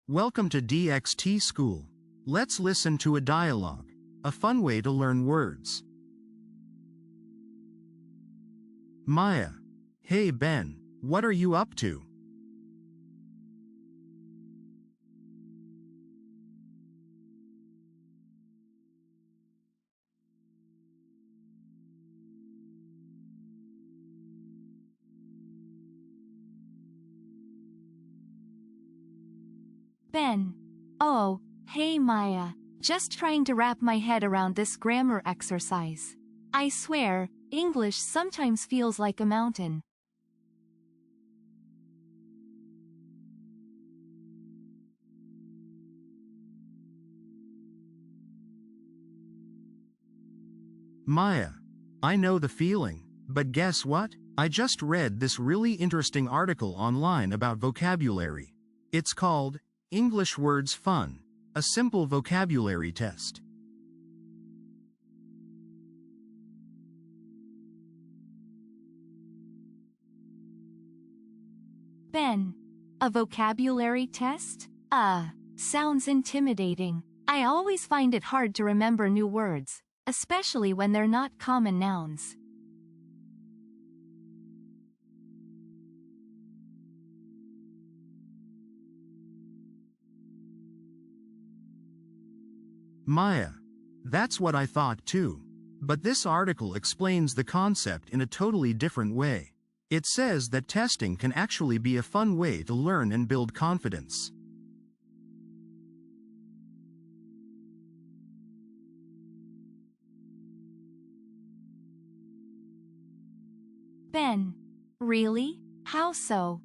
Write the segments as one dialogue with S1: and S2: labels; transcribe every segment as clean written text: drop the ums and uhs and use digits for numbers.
S1: Welcome to DXT School. Let's listen to a dialogue, a fun way to learn words. Maya. Hey Ben, what are you up to?
S2: Ben. Oh, hey Maya. Just trying to wrap my head around this grammar exercise. I swear, English sometimes feels like a mountain.
S1: Maya. I know the feeling, but guess what? I just read this really interesting article online about vocabulary. It's called English Words Fun, a simple vocabulary test.
S2: Ben. A vocabulary test? Sounds intimidating. I always find it hard to remember new words, especially when they're not common nouns.
S1: Maya. That's what I thought too. But this article explains the concept in a totally different way. It says that testing can actually be a fun way to learn and build confidence.
S2: Ben. Really? How so?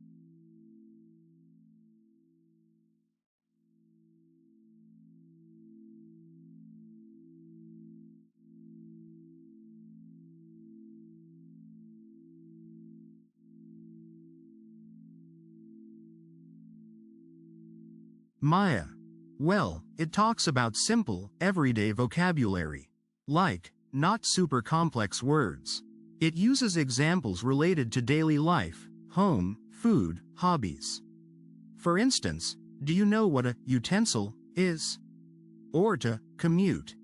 S1: Maya. Well, it talks about simple, everyday vocabulary. Like, not super complex words. It uses examples related to daily life, home, food, hobbies. For instance, do you know what a utensil is? Or to commute.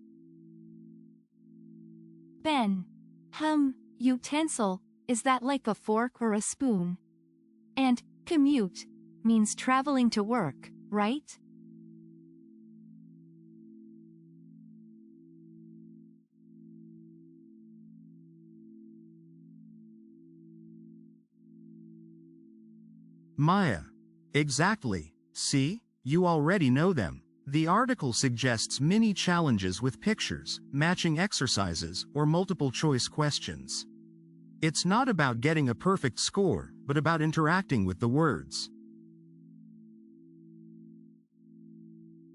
S2: Ben. Utensil, is that like a fork or a spoon? And commute means traveling to work, right?
S1: Maya. Exactly. See? You already know them. The article suggests mini challenges with pictures, matching exercises, or multiple choice questions. It's not about getting a perfect score, but about interacting with the words.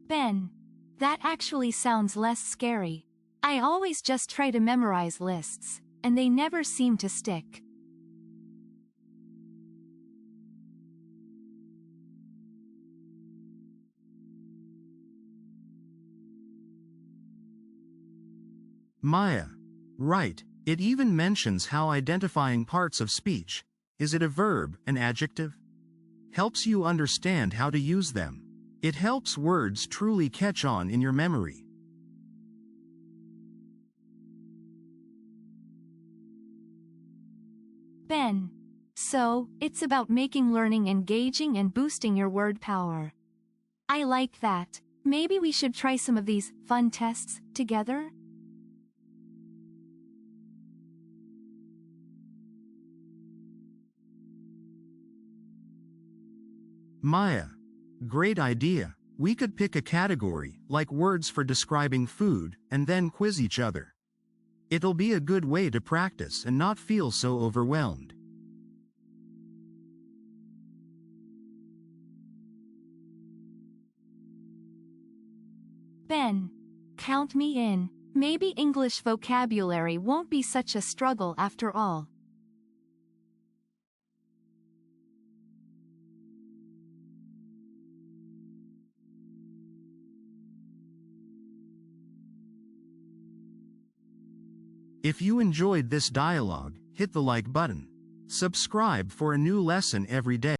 S2: Ben. That actually sounds less scary. I always just try to memorize lists, and they never seem to stick.
S1: Maya. Right. It even mentions how identifying parts of speech, is it a verb, an adjective? Helps you understand how to use them. It helps words truly catch on in your memory.
S2: Ben. So, it's about making learning engaging and boosting your word power. I like that. Maybe we should try some of these fun tests together?
S1: Maya. Great idea. We could pick a category, like words for describing food, and then quiz each other. It'll be a good way to practice and not feel so overwhelmed.
S2: Ben. Count me in. Maybe English vocabulary won't be such a struggle after all.
S1: If you enjoyed this dialogue, hit the like button. Subscribe for a new lesson every day.